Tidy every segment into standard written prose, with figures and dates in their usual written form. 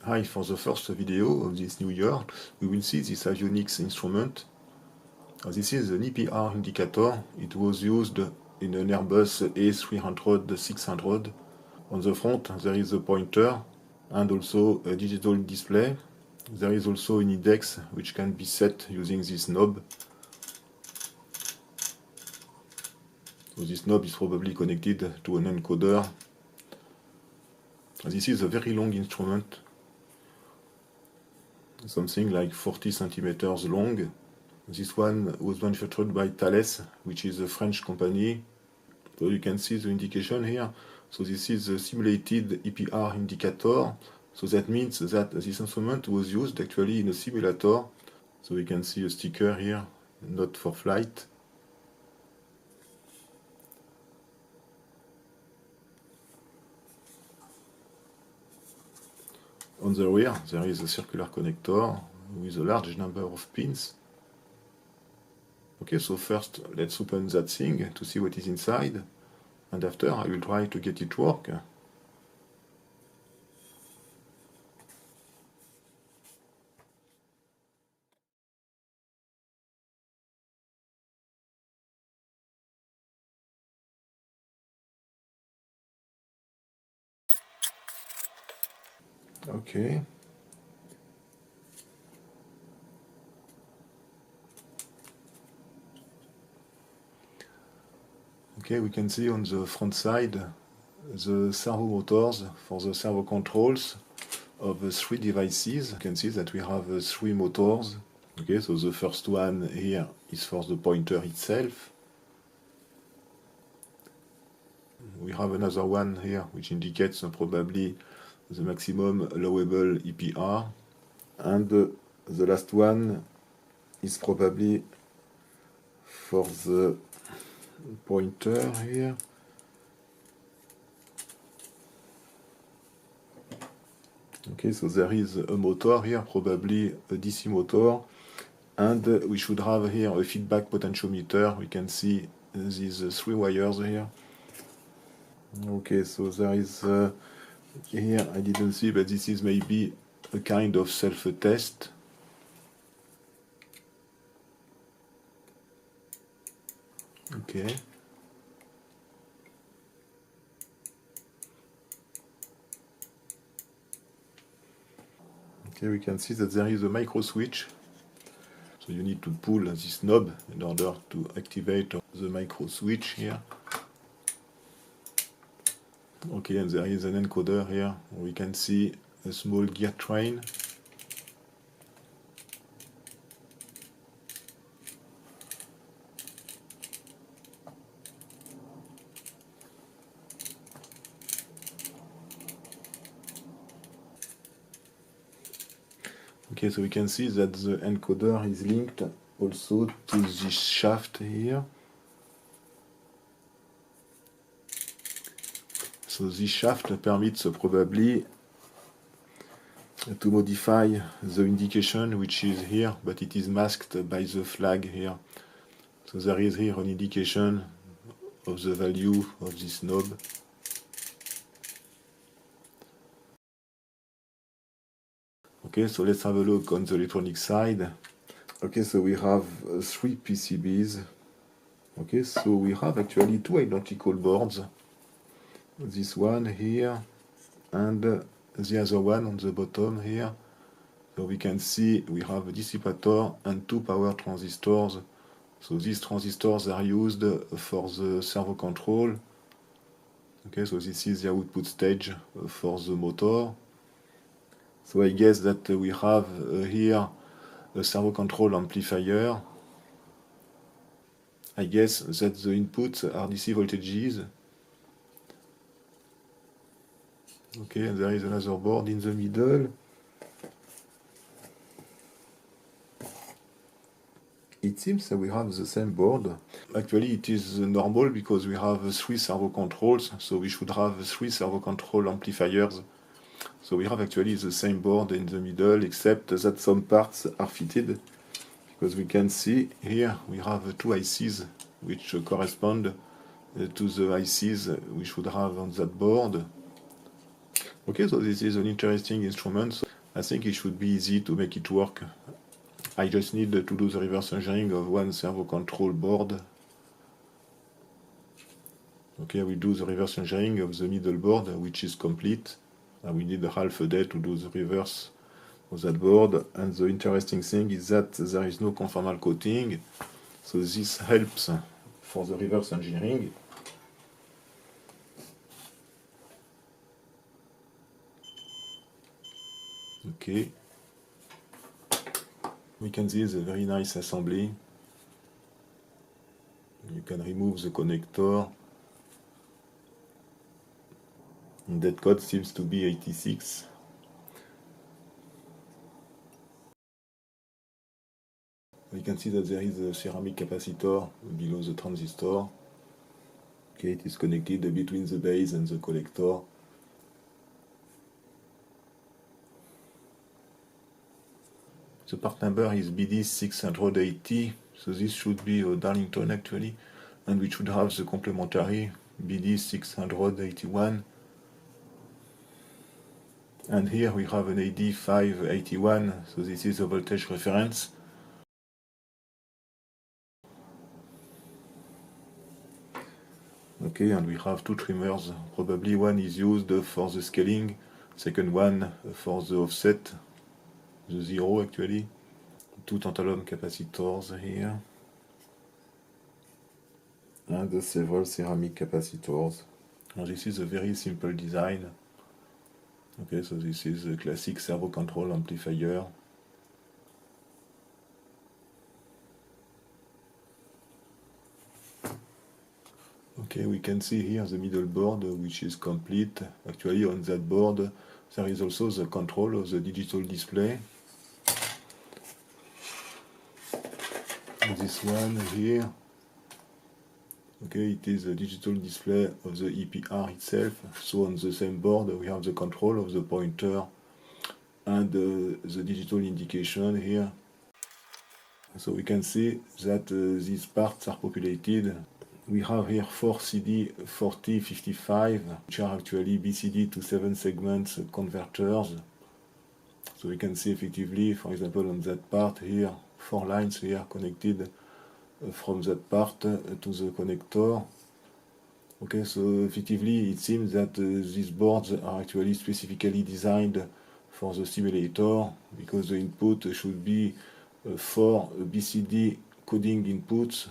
Hi, for the first video of this new year, we will see this avionics instrument. This is an EPR indicator. It was used in an Airbus A300-600. On the front there is a pointer and also a digital display. There is also an index which can be set using this knob. So this knob is probably connected to an encoder. This is a very long instrument, something like 40 centimeters long. This one was manufactured by Thales, which is a French company. So you can see the indication here. So this is a simulated EPR indicator. So that means that this instrument was used actually in a simulator. So we can see a sticker here, not for flight. On the rear there is a circular connector with a large number of pins. Okay, so first let's open that thing to see what is inside, and after I will try to get it work. Okay. Okay, we can see on the front side the servo motors for the servo controls of the three devices. You can see that we have three motors. Okay, so the first one here is for the pointer itself. We have another one here which indicates probably the maximum allowable EPR, and the last one is probably for the pointer here. Okay, so there is a motor here, probably a DC motor, and we should have here a feedback potentiometer. We can see these three wires here. Okay, so there is here, I didn't see, but this is maybe a kind of self-test. Okay. Okay, we can see that there is a micro switch. So you need to pull this knob in order to activate the micro switch here. Okay, and there is an encoder here. We can see a small gear train. Okay, so we can see that the encoder is linked also to this shaft here. So this shaft permits probably to modify the indication which is here, but it is masked by the flag here. So there is here an indication of the value of this knob. Okay, so let's have a look on the electronic side. Okay, so we have three PCBs. Okay, so we have actually two identical boards. This one here and the other one on the bottom here. So we can see we have a dissipator and two power transistors. So these transistors are used for the servo control. Okay, so this is the output stage for the motor. So I guess that we have here a servo control amplifier. I guess that the inputs are DC voltages. Okay, and there is another board in the middle. It seems that we have the same board. Actually, it is normal because we have three servo controls, so we should have three servo control amplifiers. So we have actually the same board in the middle, except that some parts are fitted, because we can see here we have two ICs which correspond to the ICs we should have on that board. Okay, so this is an interesting instrument. So I think it should be easy to make it work. I just need to do the reverse engineering of one servo control board. Okay, we do the reverse engineering of the middle board, which is complete. We need half a day to do the reverse of that board. And the interesting thing is that there is no conformal coating, so this helps for the reverse engineering. Okay, we can see the very nice assembly. You can remove the connector. And that code seems to be 86. You can see that there is a ceramic capacitor below the transistor. Okay, it is connected between the base and the collector. The part number is BD680, so this should be a Darlington actually, and we should have the complementary BD681. And here we have an AD581, so this is a voltage reference. Okay, and we have two trimmers. Probably one is used for the scaling, second one for the offset, the zero actually. Two tantalum capacitors here. And several ceramic capacitors. And this is a very simple design. Okay, so this is a classic servo control amplifier. Okay, we can see here the middle board, which is complete. Actually, on that board, there is also the control of the digital display. This one here. Okay, it is a digital display of the EPR itself. So on the same board, we have the control of the pointer and the digital indication here. So we can see that these parts are populated. We have here 4 CD4055, which are actually BCD to 7 segments converters. So we can see effectively, for example, on that part here, 4 lines here connected from that part to the connector. Okay, so effectively it seems that these boards are actually specifically designed for the simulator, because the input should be 4 BCD coding inputs.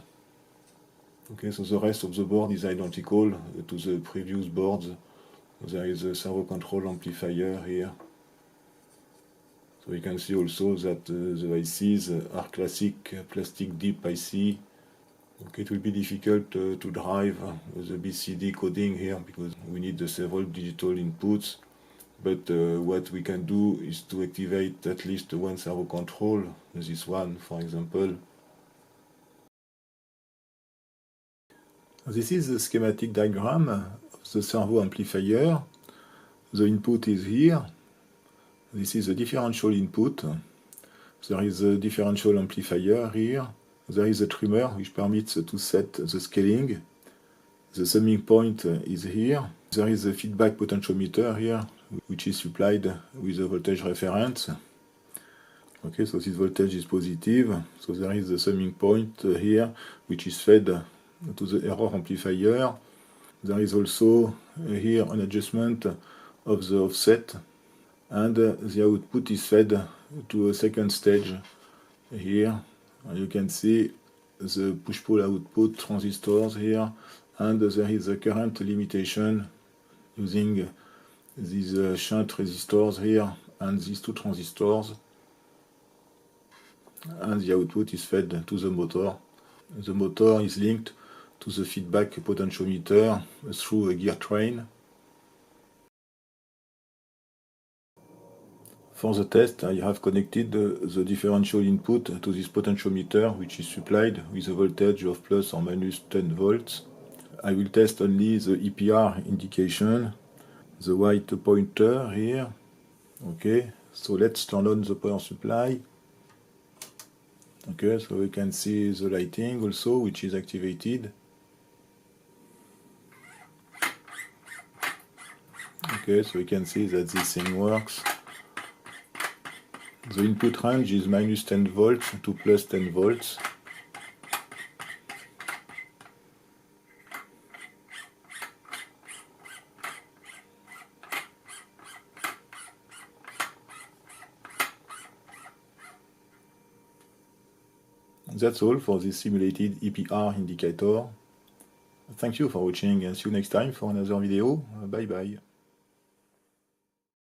Okay, so the rest of the board is identical to the previous boards. There is a servo control amplifier here. So you can see also that the ICs are classic plastic deep IC. Okay, it will be difficult to drive the BCD coding here because we need several digital inputs. But what we can do is to activate at least one servo control, this one for example. This is the schematic diagram of the servo amplifier. The input is here. This is a differential input. There is a differential amplifier here. There is a trimmer which permits to set the scaling. The summing point is here. There is a feedback potentiometer here, which is supplied with a voltage reference. Okay, so this voltage is positive. So there is the summing point here, which is fed to the error amplifier. There is also here an adjustment of the offset, and the output is fed to a second stage here. You can see the push-pull output transistors here, and there is a current limitation using these shunt resistors here and these two transistors, and the output is fed to the motor. The motor is linked to the feedback potentiometer through a gear train. For the test, I have connected the differential input to this potentiometer, which is supplied with a voltage of plus or minus 10 volts. I will test only the EPR indication, the white pointer here. Okay, so let's turn on the power supply. Okay, so we can see the lighting also, which is activated. Okay, so we can see that this thing works. The input range is minus 10 volts to plus 10 volts. That's all for this simulated EPR indicator. Thank you for watching and see you next time for another video. Bye bye.